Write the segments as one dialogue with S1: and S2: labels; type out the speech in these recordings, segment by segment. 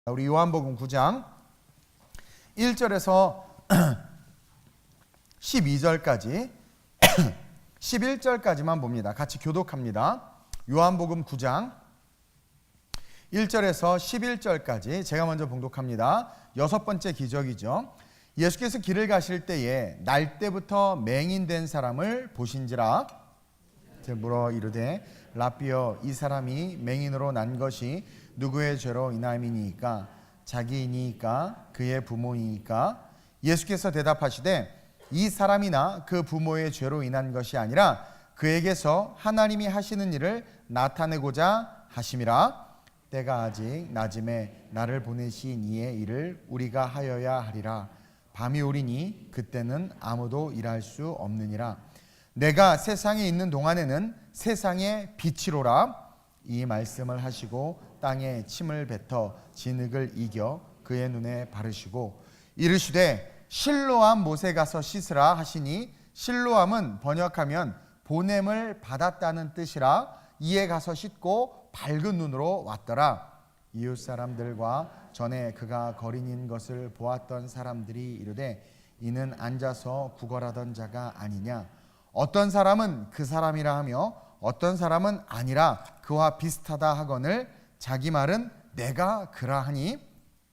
S1: 우리 요한복음 9장 1절에서 12절까지 11절까지만 봅니다. 같이 교독합니다. 요한복음 9장 1절에서 11절까지 제가 먼저 봉독합니다. 여섯 번째 기적이죠. 예수께서 길을 가실 때에 날 때부터 맹인된 사람을 보신지라 물어 이르되 라삐어 이 사람이 맹인으로 난 것이 누구의 죄로 인함이니까 자기이니까 그의 부모이니까 예수께서 대답하시되 이 사람이나 그 부모의 죄로 인한 것이 아니라 그에게서 하나님이 하시는 일을 나타내고자 하심이라. 때가 아직 낮음에 나를 보내신 이의 일을 우리가 하여야 하리라. 밤이 오리니 그때는 아무도 일할 수 없느니라. 내가 세상에 있는 동안에는 세상의 빛이로라. 이 말씀을 하시고 땅에 침을 뱉어 진흙을 이겨 그의 눈에 바르시고 이르시되 실로암 못에 가서 씻으라 하시니 실로암은 번역하면 보냄을 받았다는 뜻이라. 이에 가서 씻고 밝은 눈으로 왔더라. 이웃 사람들과 전에 그가 거린인 것을 보았던 사람들이 이르되 이는 앉아서 구걸하던 자가 아니냐. 어떤 사람은 그 사람이라 하며 어떤 사람은 아니라 그와 비슷하다 하거늘 자기 말은 내가 그라하니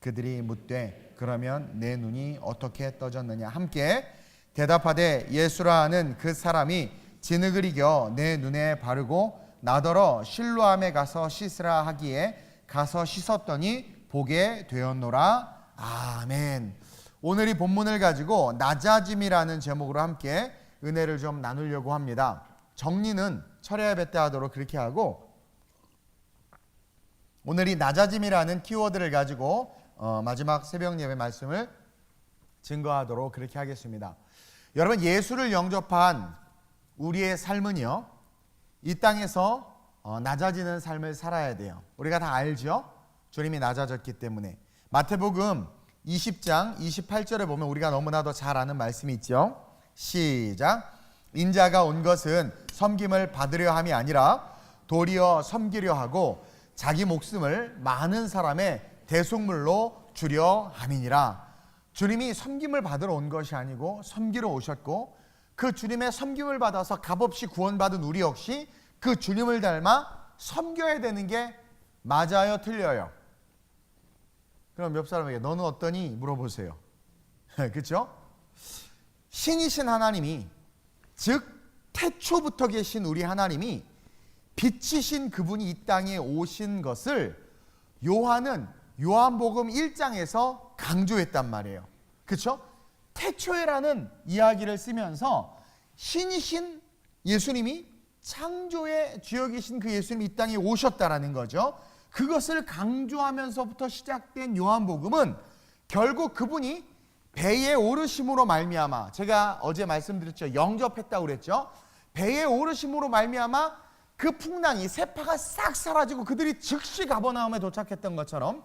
S1: 그들이 묻되 그러면 내 눈이 어떻게 떠졌느냐. 함께 대답하되 예수라 하는 그 사람이 진흙을 이겨 내 눈에 바르고 나더러 실로암에 가서 씻으라 하기에 가서 씻었더니 보게 되었노라. 아멘. 오늘 이 본문을 가지고 낮아짐이라는 제목으로 함께 은혜를 좀 나누려고 합니다. 정리는 철야에 뱉대 하도록 그렇게 하고 오늘 이 낮아짐이라는 키워드를 가지고 마지막 새벽 예배 말씀을 증거하도록 그렇게 하겠습니다. 여러분, 예수를 영접한 우리의 삶은요, 이 땅에서 낮아지는 삶을 살아야 돼요. 우리가 다 알죠? 주님이 낮아졌기 때문에. 마태복음 20장 28절에 보면 우리가 너무나도 잘 아는 말씀이 있죠. 시작. 인자가 온 것은 섬김을 받으려 함이 아니라 도리어 섬기려 하고 자기 목숨을 많은 사람의 대속물로 주려 함이니라. 주님이 섬김을 받으러 온 것이 아니고 섬기러 오셨고 그 주님의 섬김을 받아서 값없이 구원받은 우리 역시 그 주님을 닮아 섬겨야 되는 게 맞아요, 틀려요? 그럼 옆 사람에게 너는 어떠니? 물어보세요. 그렇죠? 신이신 하나님이, 즉 태초부터 계신 우리 하나님이 빛이신 그분이 이 땅에 오신 것을 요한은 요한복음 1장에서 강조했단 말이에요. 그렇죠? 태초에라는 이야기를 쓰면서 신이신 예수님이, 창조의 주역이신 그 예수님이 이 땅에 오셨다라는 거죠. 그것을 강조하면서부터 시작된 요한복음은 결국 그분이 배에 오르심으로 말미암아, 제가 어제 말씀드렸죠. 영접했다고 그랬죠. 배에 오르심으로 말미암아 그 풍랑이, 세파가 싹 사라지고 그들이 즉시 가버나움에 도착했던 것처럼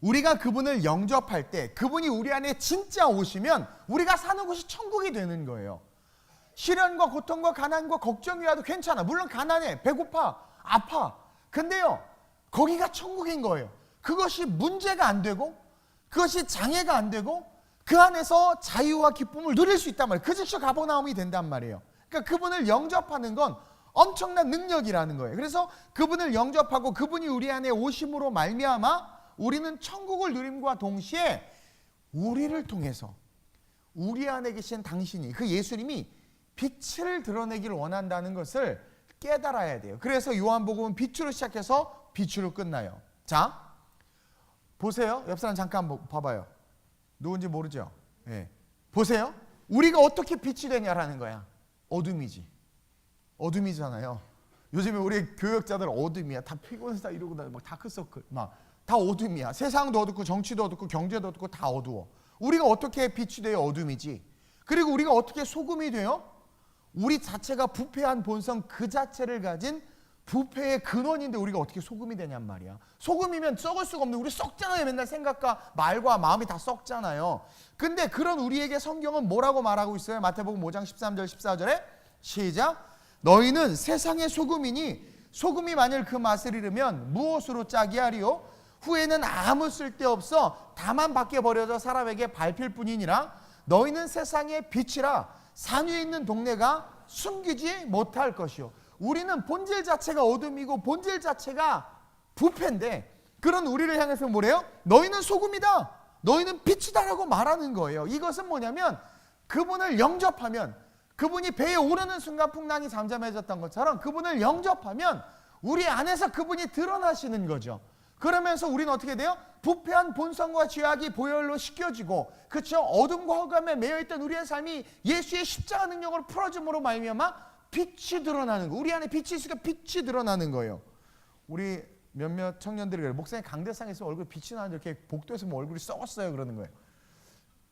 S1: 우리가 그분을 영접할 때 그분이 우리 안에 진짜 오시면 우리가 사는 곳이 천국이 되는 거예요. 시련과 고통과 가난과 걱정이라도 괜찮아. 물론 가난해, 배고파, 아파. 근데요, 거기가 천국인 거예요. 그것이 문제가 안 되고 그것이 장애가 안 되고 그 안에서 자유와 기쁨을 누릴 수 있단 말이에요. 그 즉시 가버나움이 된단 말이에요. 그러니까 그분을 영접하는 건 엄청난 능력이라는 거예요. 그래서 그분을 영접하고 그분이 우리 안에 오심으로 말미암아 우리는 천국을 누림과 동시에 우리를 통해서 우리 안에 계신 당신이, 그 예수님이 빛을 드러내기를 원한다는 것을 깨달아야 돼요. 그래서 요한복음은 빛으로 시작해서 빛으로 끝나요. 자, 보세요. 옆 사람 잠깐 봐봐요. 누군지 모르죠? 네. 보세요. 우리가 어떻게 빛이 되냐라는 거야. 어둠이지. 어둠이잖아요. 요즘에 우리 교역자들 어둠이야. 다 피곤해서 이러고 막 다크서클, 막 다 어둠이야. 세상도 어둡고 정치도 어둡고 경제도 어둡고 다 어두워. 우리가 어떻게 빛이 돼요? 어둠이지. 그리고 우리가 어떻게 소금이 돼요? 우리 자체가 부패한 본성 그 자체를 가진 부패의 근원인데 우리가 어떻게 소금이 되냔 말이야. 소금이면 썩을 수가 없는, 우리 썩잖아요. 맨날 생각과 말과 마음이 다 썩잖아요. 근데 그런 우리에게 성경은 뭐라고 말하고 있어요? 마태복음 5장 13절 14절에 시작. 너희는 세상의 소금이니 소금이 만일 그 맛을 잃으면 무엇으로 짜게 하리요? 후에는 아무 쓸데없어 다만 밖에 버려져 사람에게 밟힐 뿐이니라. 너희는 세상의 빛이라. 산 위에 있는 동네가 숨기지 못할 것이요. 우리는 본질 자체가 어둠이고 본질 자체가 부패인데, 그런 우리를 향해서 뭐래요? 너희는 소금이다, 너희는 빛이다라고 말하는 거예요. 이것은 뭐냐면 그분을 영접하면, 그분이 배에 오르는 순간 풍랑이 잠잠해졌던 것처럼 그분을 영접하면 우리 안에서 그분이 드러나시는 거죠. 그러면서 우리는 어떻게 돼요? 부패한 본성과 죄악이 보혈로 씻겨지고, 그렇죠? 어둠과 흑암에 매여있던 우리의 삶이 예수의 십자가 능력으로 풀어짐으로 말미암아 빛이 드러나는 거. 우리 안에 빛이 있으니까 빛이 드러나는 거예요. 우리 몇몇 청년들이 그래요. 목사님 강대상에 있으면 얼굴 빛이 나는데 이렇게 복도에서 뭐 얼굴이 썩었어요 그러는 거예요.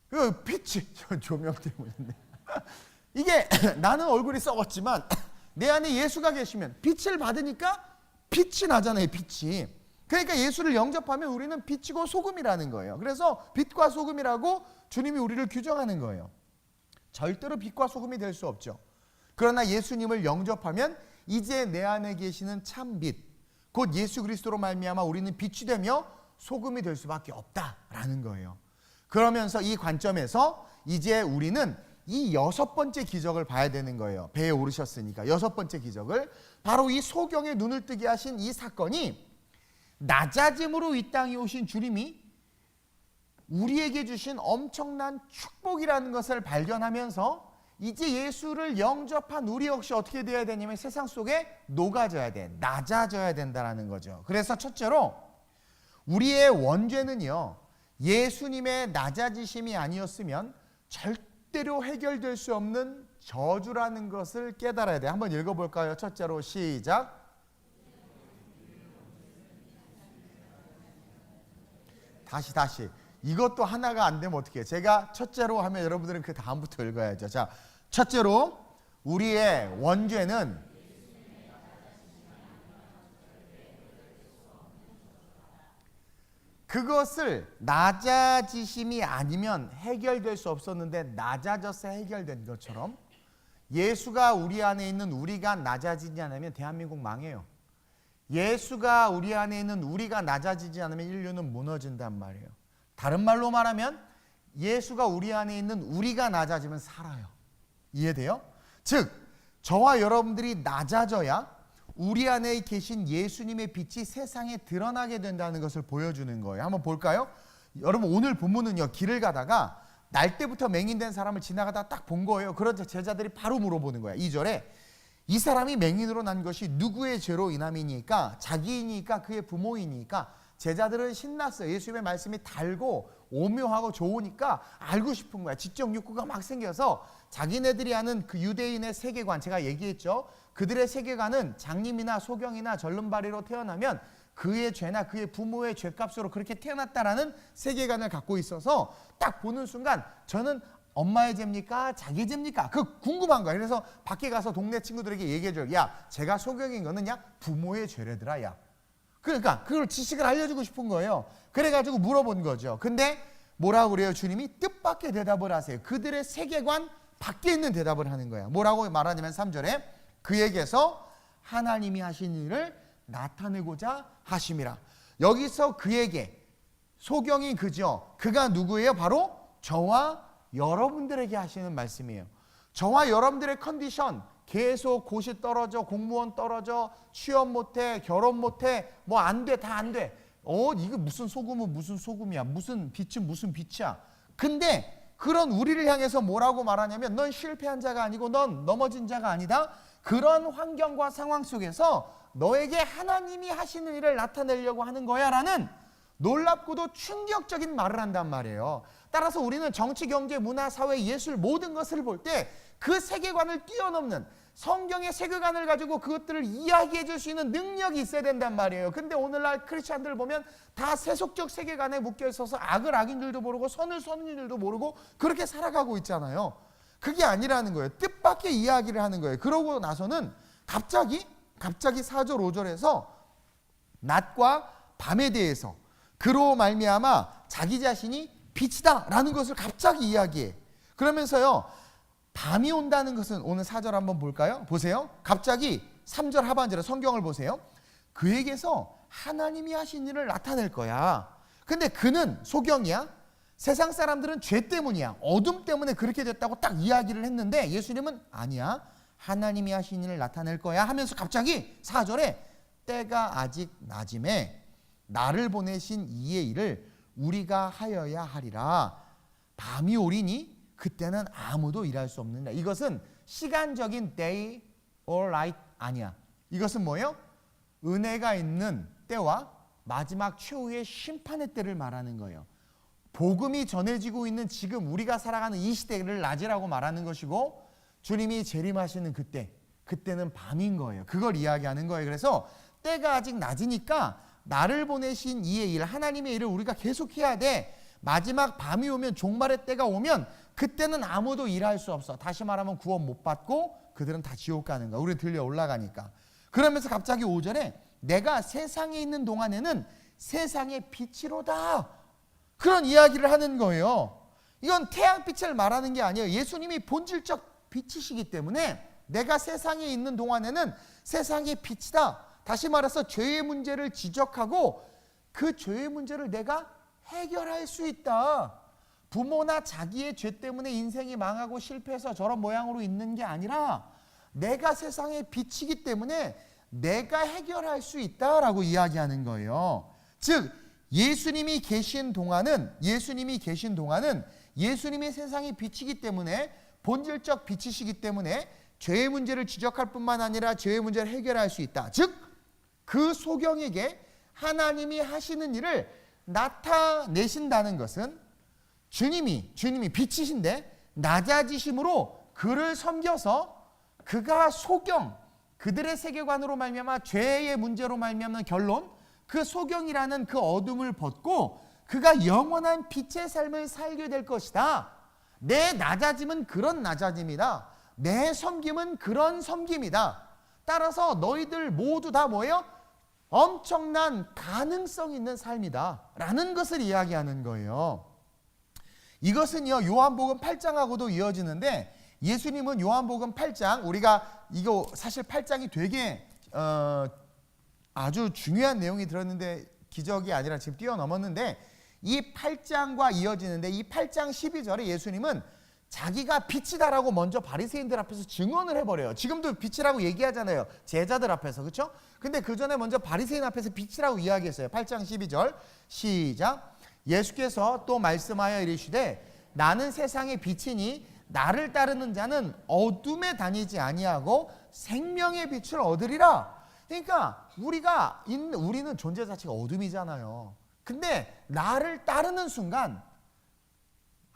S1: 그 빛이 조명 때문인데 이게 나는 얼굴이 썩었지만 내 안에 예수가 계시면 빛을 받으니까 빛이 나잖아요. 빛이. 그러니까 예수를 영접하면 우리는 빛이고 소금이라는 거예요. 그래서 빛과 소금이라고 주님이 우리를 규정하는 거예요. 절대로 빛과 소금이 될 수 없죠. 그러나 예수님을 영접하면 이제 내 안에 계시는 참 빛, 곧 예수 그리스도로 말미암아 우리는 빛이 되며 소금이 될 수밖에 없다라는 거예요. 그러면서 이 관점에서 이제 우리는 이 6번째 기적을 봐야 되는 거예요. 배에 오르셨으니까 6번째 기적을, 바로 이 소경의 눈을 뜨게 하신 이 사건이 낮아짐으로 이 땅에 오신 주님이 우리에게 주신 엄청난 축복이라는 것을 발견하면서 이제 예수를 영접한 우리 역시 어떻게 되어야 되냐면 세상 속에 녹아져야 돼, 낮아져야 된다는 거죠. 그래서 첫째로 우리의 원죄는요, 예수님의 낮아지심이 아니었으면 절대로 해결될 수 없는 저주라는 것을 깨달아야 돼. 한번 읽어볼까요? 첫째로 시작. 다시 이것도 하나가 안 되면 어떻게 해요? 제가 첫째로 하면 여러분들은 그 다음부터 읽어야죠. 자, 첫째로 우리의 원죄는 그것을 낮아지심이 아니면 해결될 수 없었는데 낮아져서 해결된 것처럼 예수가 우리 안에 있는 우리가 낮아지지 않으면 대한민국 망해요. 예수가 우리 안에 있는 우리가 낮아지지 않으면 인류는 무너진단 말이에요. 다른 말로 말하면 예수가 우리 안에 있는 우리가 낮아지면 살아요. 이해돼요? 즉 저와 여러분들이 낮아져야 우리 안에 계신 예수님의 빛이 세상에 드러나게 된다는 것을 보여주는 거예요. 한번 볼까요? 여러분 오늘 본문은요, 길을 가다가 날 때부터 맹인된 사람을 지나가다 딱 본 거예요. 그러자 제자들이 바로 물어보는 거야. 2절에 이 사람이 맹인으로 난 것이 누구의 죄로 인함이니까? 자기이니까? 그의 부모이니까? 제자들은 신났어요. 예수님의 말씀이 달고 오묘하고 좋으니까 알고 싶은 거야. 지적 욕구가 막 생겨서 자기네들이 아는 그 유대인의 세계관, 제가 얘기했죠. 그들의 세계관은 장님이나 소경이나 절름발이로 태어나면 그의 죄나 그의 부모의 죄값으로 그렇게 태어났다라는 세계관을 갖고 있어서 딱 보는 순간 저는 엄마의 죄입니까? 자기 죄입니까? 그 궁금한 거야. 그래서 밖에 가서 동네 친구들에게 얘기해줘요. 야, 제가 소경인 거는 야 부모의 죄래더라. 야. 그러니까 그걸 지식을 알려주고 싶은 거예요. 그래가지고 물어본 거죠. 근데 뭐라고 그래요? 주님이 뜻밖의 대답을 하세요. 그들의 세계관 밖에 있는 대답을 하는 거예요. 뭐라고 말하냐면 3절에 그에게서 하나님이 하신 일을 나타내고자 하심이라. 여기서 그에게, 소경이 그죠? 그가 누구예요? 바로 저와 여러분들에게 하시는 말씀이에요. 저와 여러분들의 컨디션, 계속 고시 떨어져, 공무원 떨어져, 취업 못해, 결혼 못해, 뭐 안 돼, 다 안 돼. 이거 무슨 소금은 무슨 소금이야, 무슨 빛은 무슨 빛이야. 근데 그런 우리를 향해서 뭐라고 말하냐면 넌 실패한 자가 아니고 넌 넘어진 자가 아니다. 그런 환경과 상황 속에서 너에게 하나님이 하시는 일을 나타내려고 하는 거야 라는 놀랍고도 충격적인 말을 한단 말이에요. 따라서 우리는 정치, 경제, 문화, 사회, 예술 모든 것을 볼 때 그 세계관을 뛰어넘는 성경의 세계관을 가지고 그것들을 이야기해 줄 수 있는 능력이 있어야 된단 말이에요. 근데 오늘날 크리스찬들 보면 다 세속적 세계관에 묶여 있어서 악을 악인들도 모르고 선을 선인들도 모르고 그렇게 살아가고 있잖아요. 그게 아니라는 거예요. 뜻밖의 이야기를 하는 거예요. 그러고 나서는 갑자기 4절 5절에서 낮과 밤에 대해서 그로 말미암아 자기 자신이 빛이다 라는 것을 갑자기 이야기해. 그러면서요, 밤이 온다는 것은 오늘 4절 한번 볼까요? 보세요. 갑자기 3절 하반절에 성경을 보세요. 그에게서 하나님이 하신 일을 나타낼 거야. 근데 그는 소경이야. 세상 사람들은 죄 때문이야. 어둠 때문에 그렇게 됐다고 딱 이야기를 했는데 예수님은 아니야. 하나님이 하신 일을 나타낼 거야 하면서 갑자기 4절에 때가 아직 낮음에 나를 보내신 이의 일을 우리가 하여야 하리라. 밤이 오리니 그때는 아무도 일할 수 없는다. 이것은 시간적인 day or night 아니야. 이것은 뭐예요? 은혜가 있는 때와 마지막 최후의 심판의 때를 말하는 거예요. 복음이 전해지고 있는 지금 우리가 살아가는 이 시대를 낮이라고 말하는 것이고 주님이 재림하시는 그때는 밤인 거예요. 그걸 이야기하는 거예요. 그래서 때가 아직 낮으니까 나를 보내신 이의 일, 하나님의 일을 우리가 계속해야 돼. 마지막 밤이 오면, 종말의 때가 오면 그때는 아무도 일할 수 없어. 다시 말하면 구원 못 받고 그들은 다 지옥 가는 거야. 우리 들려 올라가니까. 그러면서 갑자기 5절에 내가 세상에 있는 동안에는 세상의 빛이로다. 그런 이야기를 하는 거예요. 이건 태양빛을 말하는 게 아니에요. 예수님이 본질적 빛이시기 때문에 내가 세상에 있는 동안에는 세상의 빛이다. 다시 말해서 죄의 문제를 지적하고 그 죄의 문제를 내가 해결할 수 있다. 부모나 자기의 죄 때문에 인생이 망하고 실패해서 저런 모양으로 있는 게 아니라 내가 세상의 빛이기 때문에 내가 해결할 수 있다라고 이야기하는 거예요. 즉 예수님이 계신 동안은 예수님이 세상의 빛이기 때문에 본질적 빛이시기 때문에 죄의 문제를 지적할 뿐만 아니라 죄의 문제를 해결할 수 있다. 즉 그 소경에게 하나님이 하시는 일을 나타내신다는 것은 주님이 빛이신데 낮아지심으로 그를 섬겨서 그가 소경, 그들의 세계관으로 말미암아 죄의 문제로 말미암는 결론, 그 소경이라는 그 어둠을 벗고 그가 영원한 빛의 삶을 살게 될 것이다. 내 낮아짐은 그런 낮아짐이다. 내 섬김은 그런 섬김이다. 따라서 너희들 모두 다 뭐예요? 엄청난 가능성 있는 삶이다 라는 것을 이야기하는 거예요. 이것은요 요한복음 8장하고도 이어지는데 예수님은 요한복음 8장, 우리가 이거 사실 8장이 되게 아주 중요한 내용이 들었는데 기적이 아니라 지금 뛰어넘었는데 이 8장과 이어지는데 이 8장 12절에 예수님은 자기가 빛이다라고 먼저 바리새인들 앞에서 증언을 해버려요. 지금도 빛이라고 얘기하잖아요. 제자들 앞에서. 그렇죠? 근데 그 전에 먼저 바리새인 앞에서 빛이라고 이야기했어요. 8장 12절 시작. 예수께서 또 말씀하여 이르시되 나는 세상의 빛이니 나를 따르는 자는 어둠에 다니지 아니하고 생명의 빛을 얻으리라. 그러니까 우리는 존재 자체가 어둠이잖아요. 근데 나를 따르는 순간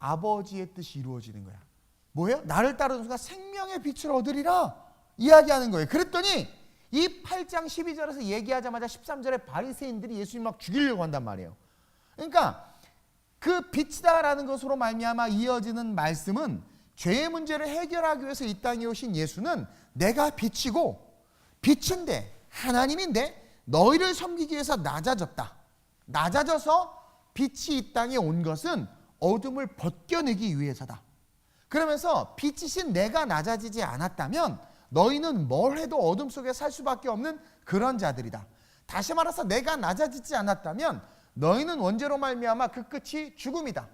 S1: 아버지의 뜻이 이루어지는 거야. 뭐예요? 나를 따르는 순간 생명의 빛을 얻으리라 이야기하는 거예요. 그랬더니 이 8장 12절에서 얘기하자마자 13절에 바리새인들이 예수님 막 죽이려고 한단 말이에요. 그러니까 그 빛이다라는 것으로 말미암아 이어지는 말씀은 죄의 문제를 해결하기 위해서 이 땅에 오신 예수는 내가 빛이고 빛인데 하나님인데 너희를 섬기기 위해서 낮아졌다. 낮아져서 빛이 이 땅에 온 것은 어둠을 벗겨내기 위해서다. 그러면서 빛이신 내가 낮아지지 않았다면 너희는 뭘 해도 어둠 속에 살 수밖에 없는 그런 자들이다. 다시 말해서 내가 낮아지지 않았다면 너희는 원죄로 말미암아 그 끝이 죽음이다.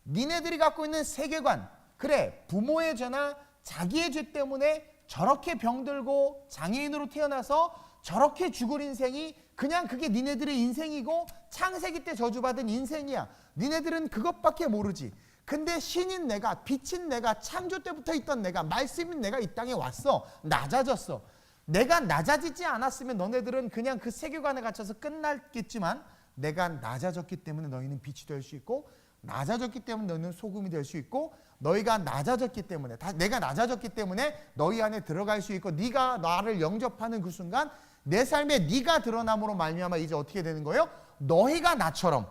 S1: 니네들이 갖고 있는 세계관, 그래 부모의 죄나 자기의 죄 때문에 저렇게 병들고 장애인으로 태어나서 저렇게 죽을 인생이 그냥 그게 니네들의 인생이고 창세기 때 저주받은 인생이야. 니네들은 그것밖에 모르지. 근데 신인 내가, 빛인 내가, 창조 때부터 있던 내가, 말씀인 내가 이 땅에 왔어. 낮아졌어. 내가 낮아지지 않았으면 너네들은 그냥 그 세계관에 갇혀서 끝났겠지만 내가 낮아졌기 때문에 너희는 빛이 될 수 있고 낮아졌기 때문에 너희는 소금이 될 수 있고 너희가 낮아졌기 때문에 내가 낮아졌기 때문에 너희 안에 들어갈 수 있고 네가 나를 영접하는 그 순간 내 삶에 네가 드러남으로 말미암아 이제 어떻게 되는 거예요? 너희가 나처럼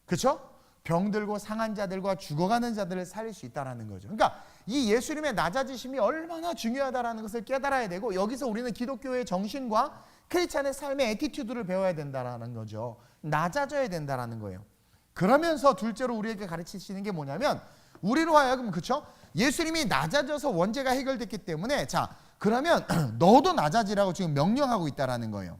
S1: 그렇죠? 병들고 상한 자들과 죽어가는 자들을 살릴 수 있다는 거죠. 그러니까 이 예수님의 낮아지심이 얼마나 중요하다는 것을 깨달아야 되고 여기서 우리는 기독교의 정신과 크리스찬의 삶의 애티튜드를 배워야 된다는 거죠. 낮아져야 된다는 거예요. 그러면서 둘째로 우리에게 가르치시는 게 뭐냐면 우리로 하여금 그렇죠? 예수님이 낮아져서 원죄가 해결됐기 때문에 자 그러면 너도 낮아지라고 지금 명령하고 있다는 거예요.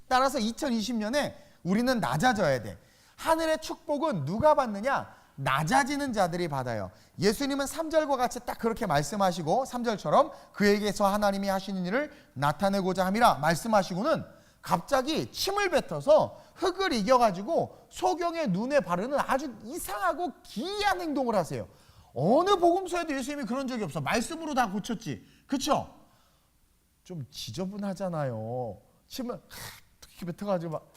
S1: 따라서 2020년에 우리는 낮아져야 돼. 하늘의 축복은 누가 받느냐? 낮아지는 자들이 받아요. 예수님은 3절과 같이 딱 그렇게 말씀하시고 3절처럼 그에게서 하나님이 하시는 일을 나타내고자 함이라 말씀하시고는 갑자기 침을 뱉어서 흙을 이겨가지고 소경의 눈에 바르는 아주 이상하고 기이한 행동을 하세요. 어느 복음서에도 예수님이 그런 적이 없어. 말씀으로 다 고쳤지. 그쵸? 좀 지저분하잖아요. 침을 이렇게 뱉어가지고 막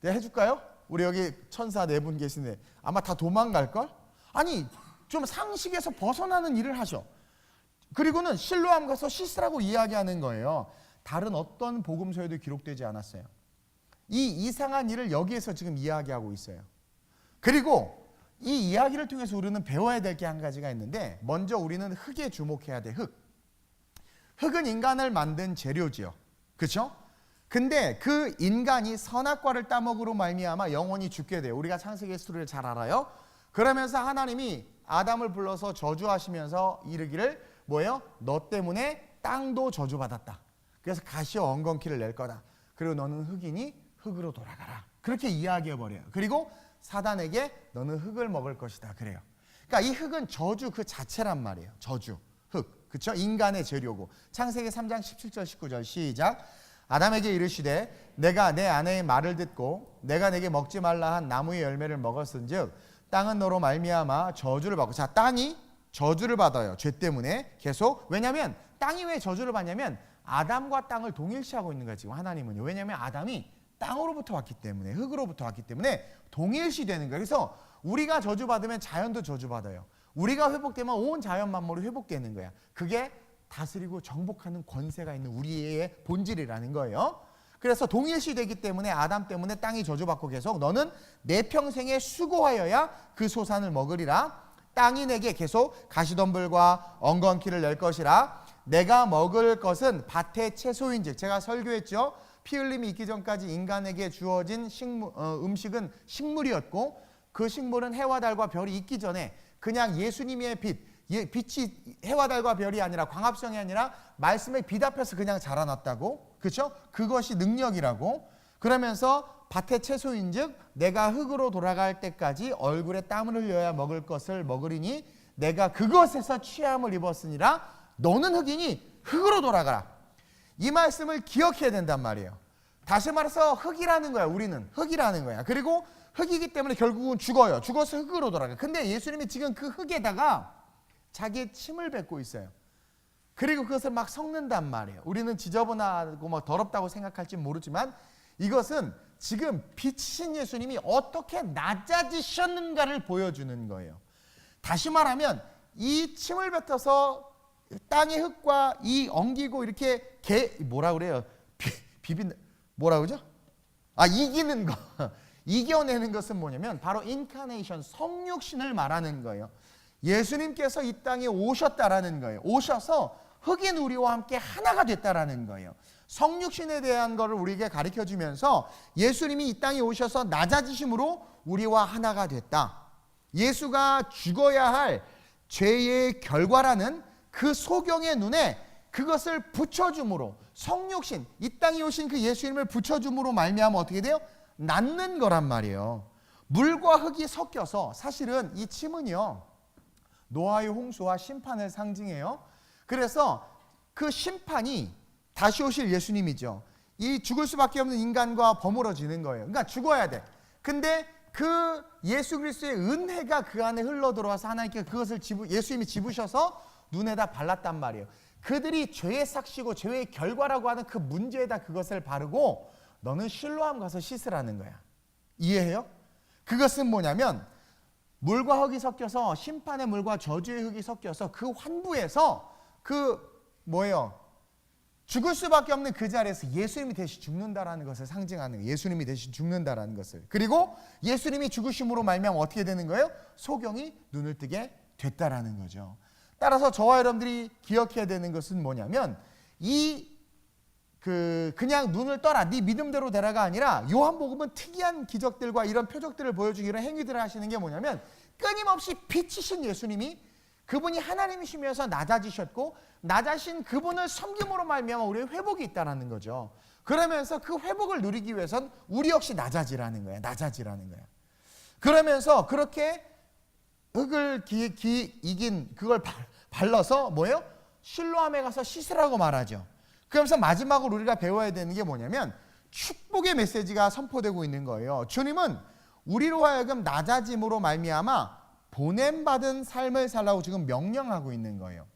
S1: 내가 해줄까요? 우리 여기 천사 4분 계시네. 아마 다 도망갈걸? 아니 좀 상식에서 벗어나는 일을 하셔. 그리고는 실로암 가서 씻으라고 이야기하는 거예요. 다른 어떤 복음서에도 기록되지 않았어요. 이 이상한 일을 여기에서 지금 이야기하고 있어요. 그리고 이 이야기를 통해서 우리는 배워야 될 게 한 가지가 있는데, 먼저 우리는 흙에 주목해야 돼. 흙은 인간을 만든 재료지요. 그렇죠? 근데 그 인간이 선악과를 따먹으로 말미암아 영원히 죽게 돼요. 우리가 창세기 스토리를 잘 알아요. 그러면서 하나님이 아담을 불러서 저주하시면서 이르기를 뭐예요? 너 때문에 땅도 저주받았다. 그래서 가시와 엉겅퀴를 낼 거다. 그리고 너는 흙이니 흙으로 돌아가라. 그렇게 이야기해버려요. 그리고 사단에게 너는 흙을 먹을 것이다. 그래요. 그러니까 이 흙은 저주 그 자체란 말이에요. 저주, 흙. 그렇죠? 인간의 재료고. 창세기 3장 17절 19절 시작. 아담에게 이르시되 내가 내 아내의 말을 듣고 내가 내게 먹지 말라 한 나무의 열매를 먹었은즉 땅은 너로 말미암아 저주를 받고. 자, 땅이 저주를 받아요. 죄 때문에 계속. 왜냐하면 땅이 왜 저주를 받냐면 아담과 땅을 동일시하고 있는 거예요. 지금 하나님은요. 왜냐하면 아담이 땅으로부터 왔기 때문에, 흙으로부터 왔기 때문에 동일시 되는 거예요. 그래서 우리가 저주받으면 자연도 저주받아요. 우리가 회복되면 온 자연 만물이 회복되는 거야. 그게 다스리고 정복하는 권세가 있는 우리의 본질이라는 거예요. 그래서 동일시 되기 때문에 아담 때문에 땅이 저주받고 계속 너는 내 평생에 수고하여야 그 소산을 먹으리라. 땅이 내게 계속 가시덤불과 엉겅퀴를 낼 것이라. 내가 먹을 것은 밭의 채소인즉. 제가 설교했죠. 피 흘림이 있기 전까지 인간에게 주어진 음식은 식물이었고 그 식물은 해와 달과 별이 있기 전에 그냥 예수님의 빛이 해와 달과 별이 아니라 광합성이 아니라 말씀에 빛 앞에서 그냥 자라났다고. 그렇죠? 그것이 능력이라고. 그러면서 밭의 채소인즉 내가 흙으로 돌아갈 때까지 얼굴에 땀을 흘려야 먹을 것을 먹으리니 내가 그것에서 취함을 입었으니라. 너는 흙이니 흙으로 돌아가라. 이 말씀을 기억해야 된단 말이에요. 다시 말해서 흙이라는 거야. 우리는 흙이라는 거야. 그리고 흙이기 때문에 결국은 죽어요. 죽어서 흙으로 돌아가. 근데 예수님이 지금 그 흙에다가 자기의 침을 뱉고 있어요. 그리고 그것을 막 섞는단 말이에요. 우리는 지저분하고 뭐 더럽다고 생각할지 모르지만 이것은 지금 빛이신 예수님이 어떻게 낮아지셨는가를 보여주는 거예요. 다시 말하면 이 침을 뱉어서 땅의 흙과 이 엉기고 이렇게 뭐라 그래요? 뭐라 그러죠? 이기는 거. 이겨내는 것은 뭐냐면 바로 인카네이션, 성육신을 말하는 거예요. 예수님께서 이 땅에 오셨다라는 거예요. 오셔서 흙인 우리와 함께 하나가 됐다라는 거예요. 성육신에 대한 것을 우리에게 가르쳐주면서 예수님이 이 땅에 오셔서 낮아지심으로 우리와 하나가 됐다. 예수가 죽어야 할 죄의 결과라는 그 소경의 눈에 그것을 붙여줌으로, 성육신, 이 땅에 오신 그 예수님을 붙여줌으로 말미암아 어떻게 돼요? 낫는 거란 말이에요. 물과 흙이 섞여서 사실은 이 침은요 노아의 홍수와 심판을 상징해요. 그래서 그 심판이 다시 오실 예수님이죠. 이 죽을 수밖에 없는 인간과 버무러지는 거예요. 그러니까 죽어야 돼. 근데 그 예수 그리스도의 은혜가 그 안에 흘러 들어와서 하나님께 그것을 예수님이 집으셔서 눈에다 발랐단 말이에요. 그들이 죄의 삭시고 죄의 결과라고 하는 그 문제에다 그것을 바르고 너는 실로암 가서 씻으라는 거야. 이해해요? 그것은 뭐냐면 물과 흙이 섞여서 심판의 물과 저주의 흙이 섞여서 그 환부에서 죽을 수밖에 없는 그 자리에서 예수님이 대신 죽는다라는 것을 상징하는 거예요. 예수님이 대신 죽는다라는 것을. 그리고 예수님이 죽으심으로 말미암아 어떻게 되는 거예요? 소경이 눈을 뜨게 됐다라는 거죠. 따라서 저와 여러분들이 기억해야 되는 것은 뭐냐면 그냥 눈을 떠라 네 믿음대로 되라가 아니라 요한복음은 특이한 기적들과 이런 표적들을 보여주기 이런 행위들을 하시는 게 뭐냐면 끊임없이 빛이신 예수님이 그분이 하나님이시면서 낮아지셨고 낮아신 그분을 섬김으로 말미암아 우리의 회복이 있다는 거죠. 그러면서 그 회복을 누리기 위해선 우리 역시 낮아지라는 거야. 낮아지라는 거야. 그러면서 그렇게 흙을 이긴 그걸 발라서 뭐예요? 실로암에 가서 씻으라고 말하죠. 그러면서 마지막으로 우리가 배워야 되는 게 뭐냐면 축복의 메시지가 선포되고 있는 거예요. 주님은 우리로 하여금 낮아짐으로 말미암아 보냄받은 삶을 살라고 지금 명령하고 있는 거예요.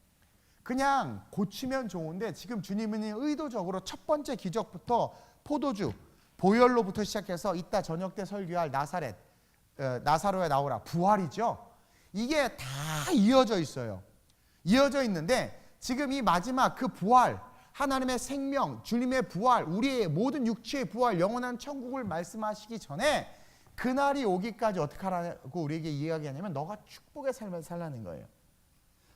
S1: 그냥 고치면 좋은데 지금 주님은 의도적으로 첫 번째 기적부터 포도주, 보혈로부터 시작해서 이따 저녁 때 설교할 나사로에 나오라, 부활이죠. 이게 다 이어져 있어요. 이어져 있는데 지금 이 마지막 그 부활, 하나님의 생명, 주님의 부활, 우리의 모든 육체의 부활, 영원한 천국을 말씀하시기 전에 그날이 오기까지 어떻게 하라고 우리에게 이야기하냐면 너가 축복의 삶을 살라는 거예요.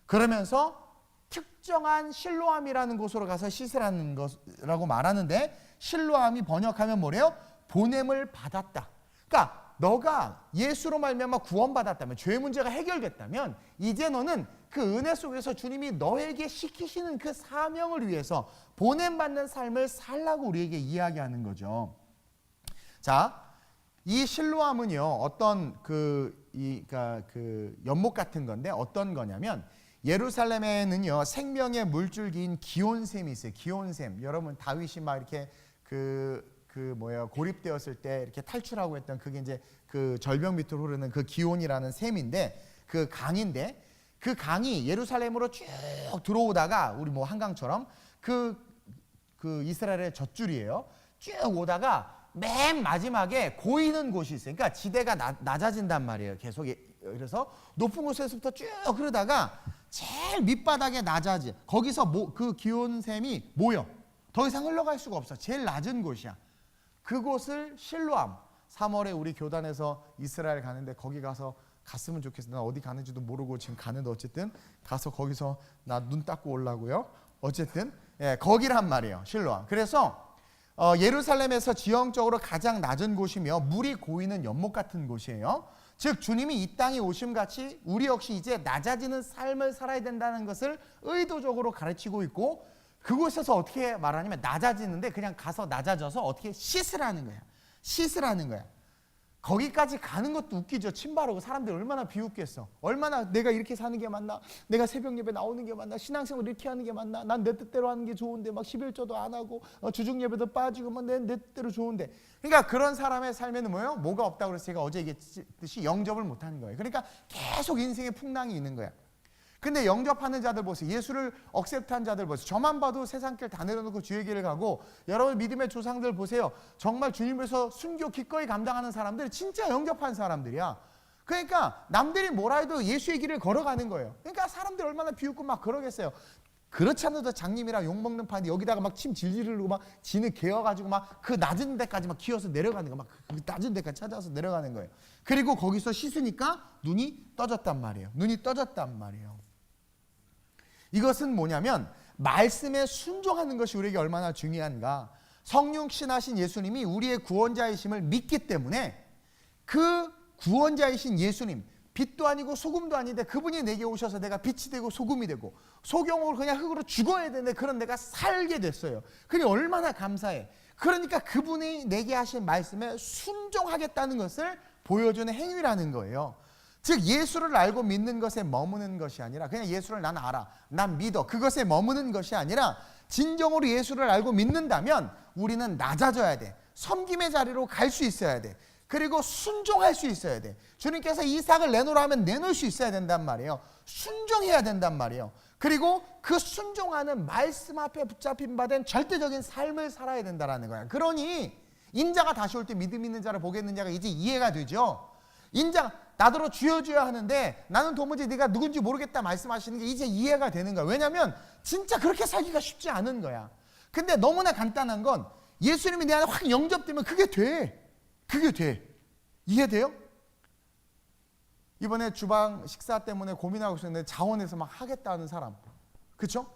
S1: 그러면서 특정한 실로암이라는 곳으로 가서 씻으라는 것이라고 말하는데 실로암이 번역하면 뭐래요? 보냄을 받았다. 그러니까 너가 예수로 말미암아 구원받았다면, 죄 문제가 해결됐다면 이제 너는 그 은혜 속에서 주님이 너에게 시키시는 그 사명을 위해서 보냄받는 삶을 살라고 우리에게 이야기하는 거죠. 자, 이 실로암은요 어떤 그 연못 같은 건데 어떤 거냐면 예루살렘에는요 생명의 물줄기인 기온샘이 있어요. 기온샘. 여러분 다윗이 막 이렇게 고립되었을 때 이렇게 탈출하고 했던 그게 이제 그 절벽 밑으로 흐르는 그 기온이라는 샘인데 그 강인데 그 강이 예루살렘으로 쭉 들어오다가 우리 뭐 한강처럼 그 이스라엘의 젖줄이에요. 쭉 오다가 맨 마지막에 고이는 곳이 있어요. 그러니까 지대가 낮아진단 말이에요. 계속. 그래서 높은 곳에서부터 쭉 흐르다가 제일 밑바닥에 낮아지. 거기서 그 기온샘이 모여. 더 이상 흘러갈 수가 없어. 제일 낮은 곳이야. 그곳을 실로암. 3월에 우리 교단에서 이스라엘 가는데 거기 가서 갔으면 좋겠어. 나 어디 가는지도 모르고 지금 가는데 어쨌든 가서 거기서 나 눈 닦고 오려고요. 어쨌든 거기란 말이에요. 실로암. 그래서 예루살렘에서 지형적으로 가장 낮은 곳이며 물이 고이는 연못 같은 곳이에요. 즉 주님이 이 땅에 오심같이 우리 역시 이제 낮아지는 삶을 살아야 된다는 것을 의도적으로 가르치고 있고 그곳에서 어떻게 말하냐면 낮아지는데 그냥 가서 낮아져서 어떻게 씻으라는 거야. 씻으라는 거야. 거기까지 가는 것도 웃기죠. 침 바르고 사람들이 얼마나 비웃겠어. 얼마나 내가 이렇게 사는 게 맞나? 내가 새벽 예배 나오는 게 맞나? 신앙생활 이렇게 하는 게 맞나? 난 내 뜻대로 하는 게 좋은데 막 11조도 안 하고 주중 예배도 빠지고 막 내 뜻대로 좋은데. 그러니까 그런 사람의 삶에는 뭐예요? 뭐가 없다고 그래서 제가 어제 얘기했듯이 영접을 못하는 거예요. 그러니까 계속 인생의 풍랑이 있는 거야. 근데 영접하는 자들 보세요. 예수를 억셉트한 자들 보세요. 저만 봐도 세상길 다 내려놓고 주의 길을 가고 여러분 믿음의 조상들 보세요. 정말 주님에서 순교 기꺼이 감당하는 사람들 진짜 영접한 사람들이야. 그러니까 남들이 뭐라 해도 예수의 길을 걸어가는 거예요. 그러니까 사람들 얼마나 비웃고 막 그러겠어요. 그렇지 않아도 장님이랑 욕먹는 판이 여기다가 막 침 질질 흘리고 막 지는 개어가지고 막 그 낮은 데까지 막 기어서 내려가는 거 막 그 낮은 데까지 찾아서 내려가는 거예요. 그리고 거기서 씻으니까 눈이 떠졌단 말이에요. 눈이 떠졌단 말이에요. 이것은 뭐냐면 말씀에 순종하는 것이 우리에게 얼마나 중요한가. 성육신하신 예수님이 우리의 구원자이심을 믿기 때문에 그 구원자이신 예수님, 빛도 아니고 소금도 아닌데 그분이 내게 오셔서 내가 빛이 되고 소금이 되고 소경으로 그냥 흙으로 죽어야 되는데 그런 내가 살게 됐어요. 그게 얼마나 감사해. 그러니까 그분이 내게 하신 말씀에 순종하겠다는 것을 보여주는 행위라는 거예요. 즉 예수를 알고 믿는 것에 머무는 것이 아니라 그냥 예수를 난 알아, 난 믿어, 그것에 머무는 것이 아니라 진정으로 예수를 알고 믿는다면 우리는 낮아져야 돼. 섬김의 자리로 갈 수 있어야 돼. 그리고 순종할 수 있어야 돼. 주님께서 이삭을 내놓으라 하면 내놓을 수 있어야 된단 말이에요. 순종해야 된단 말이에요. 그리고 그 순종하는 말씀 앞에 붙잡힌 바 된 절대적인 삶을 살아야 된다는 거야. 그러니 인자가 다시 올 때 믿음 있는 자를 보겠느냐가 이제 이해가 되죠. 인자 나더러 주여 주여 하는데 나는 도무지 네가 누군지 모르겠다 말씀하시는 게 이제 이해가 되는 거야. 왜냐하면 진짜 그렇게 살기가 쉽지 않은 거야. 근데 너무나 간단한 건 예수님이 내 안에 확 영접되면 그게 돼. 그게 돼. 이해돼요? 이번에 주방 식사 때문에 고민하고 있었는데 자원해서 막 하겠다는 사람, 그렇죠?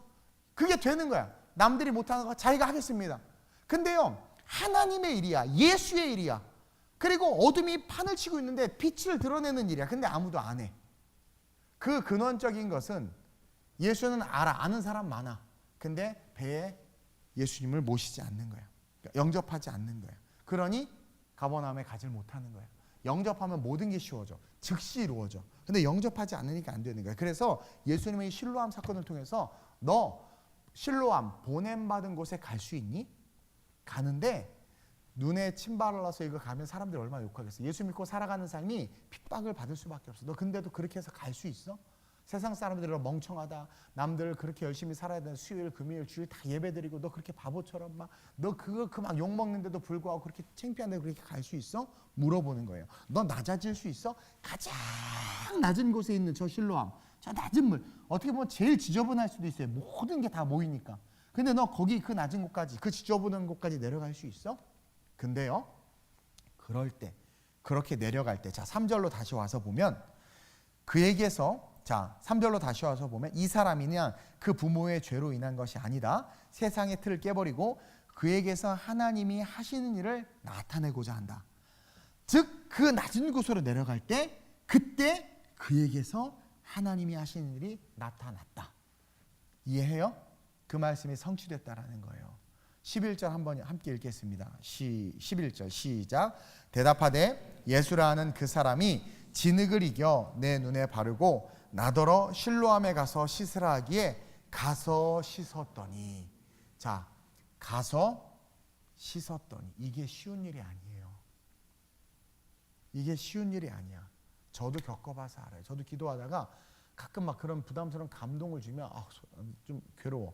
S1: 그게 되는 거야. 남들이 못하는 거 자기가 하겠습니다. 근데요 하나님의 일이야. 예수의 일이야. 그리고 어둠이 판을 치고 있는데 빛을 드러내는 일이야. 근데 아무도 안 해. 그 근원적인 것은 예수는 알아. 아는 사람 많아. 근데 배에 예수님을 모시지 않는 거야. 영접하지 않는 거예요. 그러니 가버나움에 가지 못하는 거예요. 영접하면 모든 게 쉬워져. 즉시 이루어져. 근데 영접하지 않으니까 안 되는 거예요. 그래서 예수님의 실로암 사건을 통해서 너 실로암 보냄받은 곳에 갈 수 있니? 가는데 눈에 침 발라서 이거 가면 사람들이 얼마나 욕하겠어. 예수 믿고 살아가는 삶이 핍박을 받을 수밖에 없어. 너 근데도 그렇게 해서 갈 수 있어? 세상 사람들은 멍청하다. 남들 그렇게 열심히 살아야 되는 수요일, 금요일, 주일 다 예배드리고 너 그렇게 바보처럼 막 너 그거 그만 욕 먹는데도 불구하고 그렇게 창피한데 그렇게 갈 수 있어? 물어보는 거예요. 너 낮아질 수 있어? 가장 낮은 곳에 있는 저 실로암, 저 낮은 물, 어떻게 보면 제일 지저분할 수도 있어요. 모든 게 다 모이니까. 근데 너 거기 그 낮은 곳까지, 그 지저분한 곳까지 내려갈 수 있어? 근데요, 그럴 때, 그렇게 내려갈 때, 자 3절로 다시 와서 보면 그에게서, 자 3절로 다시 와서 보면 이 사람이 그냥 그 부모의 죄로 인한 것이 아니다. 세상의 틀을 깨버리고 그에게서 하나님이 하시는 일을 나타내고자 한다. 즉 그 낮은 곳으로 내려갈 때 그때 그에게서 하나님이 하시는 일이 나타났다. 이해해요? 그 말씀이 성취됐다라는 거예요. 11절 한번 함께 읽겠습니다. 11절 시작. 대답하되 예수라는 그 사람이 진흙을 이겨 내 눈에 바르고 나더러 실로암에 가서 씻으라 하기에 가서 씻었더니. 자, 가서 씻었더니. 이게 쉬운 일이 아니에요. 이게 쉬운 일이 아니야. 저도 겪어봐서 알아요. 저도 기도하다가 가끔 막 그런 부담스러운 감동을 주면 좀 괴로워.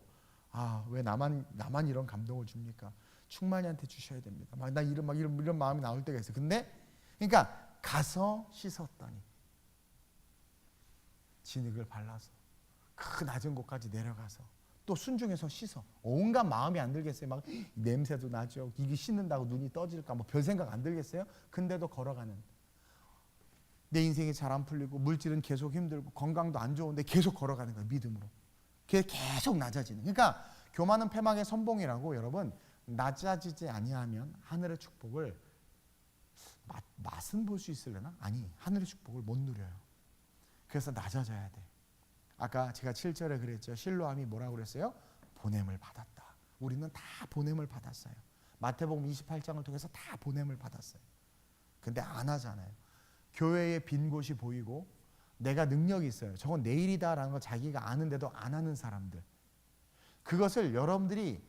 S1: 왜 나만 이런 감동을 줍니까? 충만이한테 주셔야 됩니다. 나 이런 마음이 나올 때가 있어요. 근데 그러니까 가서 씻었더니 진흙을 발라서 그 낮은 곳까지 내려가서 또 순종해서 씻어. 온갖 마음이 안 들겠어요. 막 냄새도 나죠. 이게 씻는다고 눈이 떠질까 뭐 별 생각 안 들겠어요? 근데도 걸어가는. 내 인생이 잘 안 풀리고 물질은 계속 힘들고 건강도 안 좋은데 계속 걸어가는 거예요. 믿음으로. 계속 낮아지는. 그러니까 교만은 패망의 선봉이라고. 여러분, 낮아지지 아니하면 하늘의 축복을 맛은 볼 수 있으려나? 아니, 하늘의 축복을 못 누려요. 그래서 낮아져야 돼. 아까 제가 7절에 그랬죠. 실로암이 뭐라고 그랬어요? 보냄을 받았다. 우리는 다 보냄을 받았어요. 마태복음 28장을 통해서 다 보냄을 받았어요. 근데 안 하잖아요. 교회에 빈 곳이 보이고 내가 능력이 있어요. 저건 내일이다라는 걸 자기가 아는데도 안 하는 사람들. 그것을 여러분들이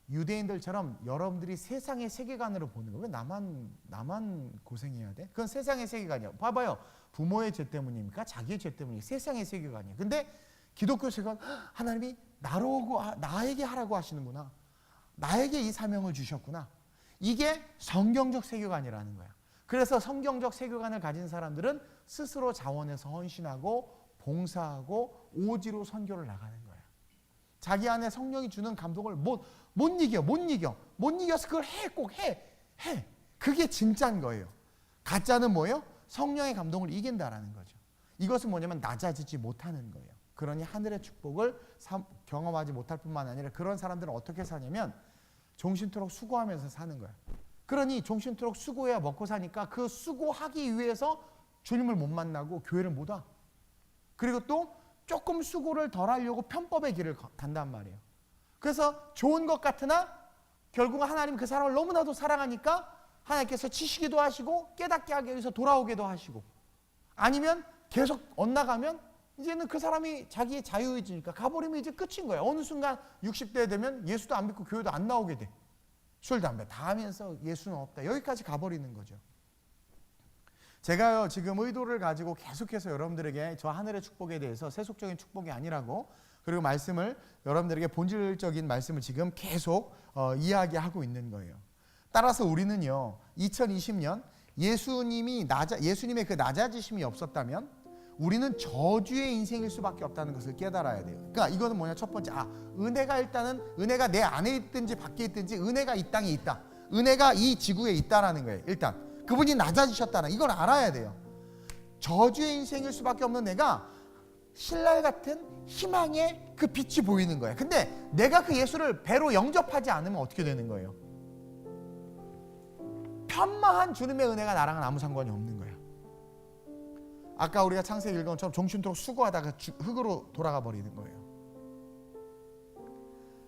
S1: 유대인들처럼 여러분들이 세상의 세계관으로 보는 거예요. 왜 나만 고생해야 돼? 그건 세상의 세계관이야. 봐봐요. 부모의 죄 때문입니까? 자기의 죄 때문이니까 세상의 세계관이에요. 근데 기독교 세계관, 하나님이 나에게 하라고 하시는구나. 나에게 이 사명을 주셨구나. 이게 성경적 세계관이라는 거야. 그래서 성경적 세계관을 가진 사람들은 스스로 자원해서 헌신하고 봉사하고 오지로 선교를 나가는 거예요. 자기 안에 성령이 주는 감동을 못 이겨서 그걸 꼭 해. 그게 진짜인 거예요. 가짜는 뭐예요? 성령의 감동을 이긴다라는 거죠. 이것은 뭐냐면 낮아지지 못하는 거예요. 그러니 하늘의 축복을 경험하지 못할 뿐만 아니라 그런 사람들은 어떻게 사냐면 종신토록 수고하면서 사는 거예요. 그러니 종신토록 수고해야 먹고 사니까 그 수고하기 위해서 주님을 못 만나고 교회를 못 와. 그리고 또 조금 수고를 덜 하려고 편법의 길을 간단 말이에요. 그래서 좋은 것 같으나 결국은 하나님 그 사람을 너무나도 사랑하니까 하나님께서 치시기도 하시고 깨닫게 하기 위해서 돌아오기도 하시고, 아니면 계속 엇나가면 이제는 그 사람이 자기의 자유의지니까 가버리면 이제 끝인 거예요. 어느 순간 60대 되면 예수도 안 믿고 교회도 안 나오게 돼. 술, 담배 다 하면서 예수는 없다. 여기까지 가버리는 거죠. 제가요 지금 의도를 가지고 계속해서 여러분들에게 저 하늘의 축복에 대해서 세속적인 축복이 아니라고, 그리고 말씀을 여러분들에게 본질적인 말씀을 지금 계속 이야기하고 있는 거예요. 따라서 우리는요 2020년 예수님의 그 낮아지심이 없었다면 우리는 저주의 인생일 수밖에 없다는 것을 깨달아야 돼요. 그러니까 이거는 뭐냐, 첫 번째, 은혜가 내 안에 있든지 밖에 있든지 은혜가 이 땅에 있다. 은혜가 이 지구에 있다라는 거예요. 일단 그분이 낮아지셨다는 이걸 알아야 돼요. 저주의 인생일 수밖에 없는 내가 신랄 같은 희망의 그 빛이 보이는 거예요. 근데 내가 그 예수를 배로 영접하지 않으면 어떻게 되는 거예요? 편마한 주님의 은혜가 나랑은 아무 상관이 없는 거예요. 아까 우리가 창세기 읽은 것처럼 종신토록 수고하다가 흙으로 돌아가 버리는 거예요.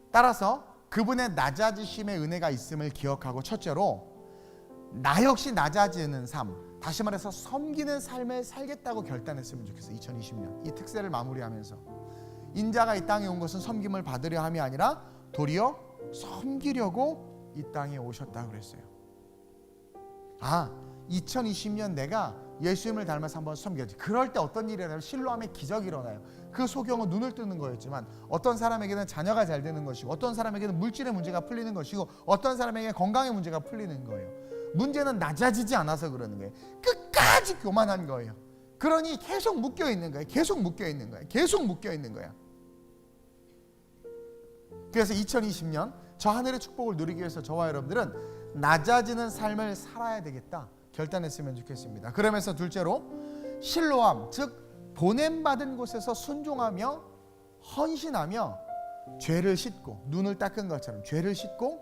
S1: 따라서 그분의 낮아지심의 은혜가 있음을 기억하고, 첫째로 나 역시 낮아지는 삶, 다시 말해서 섬기는 삶을 살겠다고 결단했으면 좋겠어요. 2020년 이 특세를 마무리하면서 인자가 이 땅에 온 것은 섬김을 받으려 함이 아니라 도리어 섬기려고 이 땅에 오셨다고 그랬어요. 2020년 내가 예수님을 닮아서 한번 섬겨야지. 그럴 때 어떤 일이 일어나요? 실로암의 기적이 일어나요. 그 소경은 눈을 뜨는 거였지만 어떤 사람에게는 자녀가 잘 되는 것이고, 어떤 사람에게는 물질의 문제가 풀리는 것이고, 어떤 사람에게 건강의 문제가 풀리는 거예요. 문제는 낮아지지 않아서 그러는 거예요. 끝까지 교만한 거예요. 그러니 계속 묶여 있는 거예요. 계속 묶여 있는 거예요. 계속 묶여 있는 거야. 그래서 2020년 저 하늘의 축복을 누리기 위해서 저와 여러분들은 낮아지는 삶을 살아야 되겠다 결단했으면 좋겠습니다. 그러면서 둘째로 실로암, 즉 보냄받은 곳에서 순종하며 헌신하며 죄를 씻고, 눈을 닦은 것처럼 죄를 씻고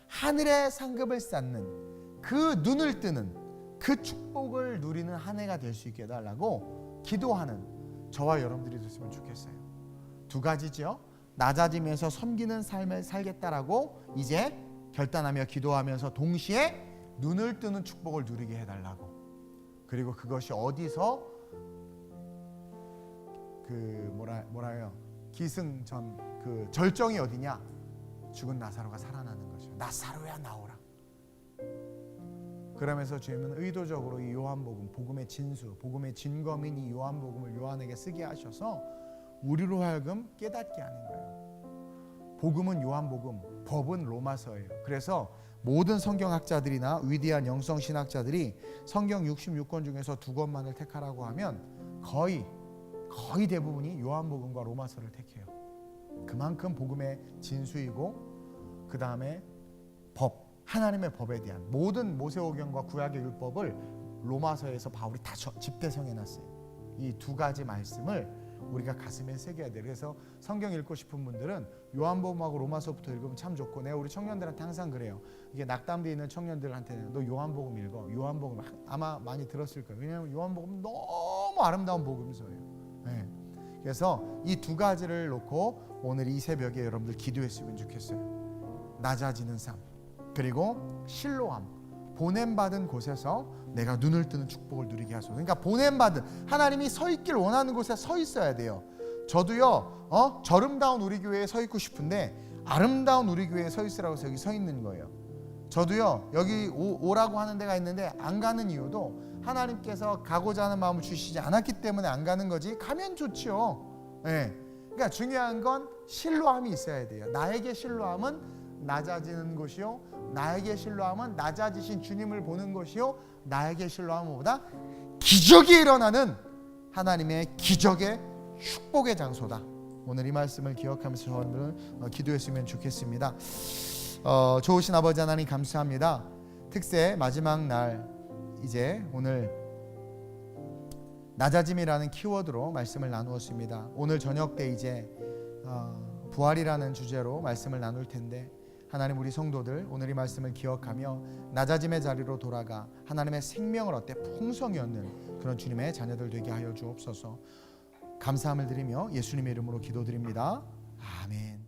S1: 하늘의 상급을 쌓는 그 눈을 뜨는 그 축복을 누리는 한 해가 될 수 있게 해달라고 기도하는 저와 여러분들이 됐으면 좋겠어요. 두 가지죠. 낮아지면서 섬기는 삶을 살겠다라고 이제 결단하며 기도하면서 동시에 눈을 뜨는 축복을 누리게 해달라고. 그리고 그것이 어디서 뭐라요? 기승전 그 절정이 어디냐? 죽은 나사로가 살아나는 거죠. 나사로야 나오라. 그러면서 주님은 의도적으로 이 요한복음, 복음의 진수, 복음의 진검인 이 요한복음을 요한에게 쓰게 하셔서 우리로 하여금 깨닫게 하는 거예요. 복음은 요한복음, 법은 로마서예요. 그래서 모든 성경학자들이나 위대한 영성신학자들이 성경 66권 중에서 2권만을 택하라고 하면 거의 대부분이 요한복음과 로마서를 택해요. 그만큼 복음의 진수이고, 그 다음에 법, 하나님의 법에 대한 모든 모세오경과 구약의 율법을 로마서에서 바울이 다 집대성해놨어요. 이 두 가지 말씀을 우리가 가슴에 새겨야 돼요. 그래서 성경 읽고 싶은 분들은 요한복음하고 로마서부터 읽으면 참 좋고, 내가 우리 청년들한테 항상 그래요. 이게 낙담되어 있는 청년들한테는 너 요한복음 읽어. 요한복음 아마 많이 들었을 거예요. 왜냐하면 요한복음 너무 아름다운 복음서예요. 네. 그래서 이 두 가지를 놓고 오늘 이 새벽에 여러분들 기도했으면 좋겠어요. 낮아지는 삶, 그리고 실로암, 보냄받은 곳에서 내가 눈을 뜨는 축복을 누리게 하소서. 그러니까 보냄받은, 하나님이 서 있길 원하는 곳에 서 있어야 돼요. 저도요, 저름다운 우리 교회에 서 있고 싶은데 아름다운 우리 교회에 서 있으라고 해서 여기 서 있는 거예요. 저도요, 여기 오라고 하는 데가 있는데 안 가는 이유도 하나님께서 가고자 하는 마음을 주시지 않았기 때문에 안 가는 거지. 가면 좋죠. 네. 그러니까 중요한 건 실로함이 있어야 돼요. 나에게 실로함은 낮아지는 곳이요, 나에게 실로함은 낮아지신 주님을 보는 것이요, 나에게 실로함은 보다 기적이 일어나는 하나님의 기적의 축복의 장소다. 오늘 이 말씀을 기억하면서 여러분들은 기도했으면 좋겠습니다. 좋으신 아버지 하나님 감사합니다. 특세 마지막 날, 이제 오늘 낮아짐이라는 키워드로 말씀을 나누었습니다. 오늘 저녁 때 이제 부활이라는 주제로 말씀을 나눌 텐데, 하나님, 우리 성도들 오늘 이 말씀을 기억하며 낮아짐의 자리로 돌아가 하나님의 생명을 얻되 풍성히 얻는 그런 주님의 자녀들 되게 하여 주옵소서. 감사함을 드리며 예수님의 이름으로 기도드립니다. 아멘.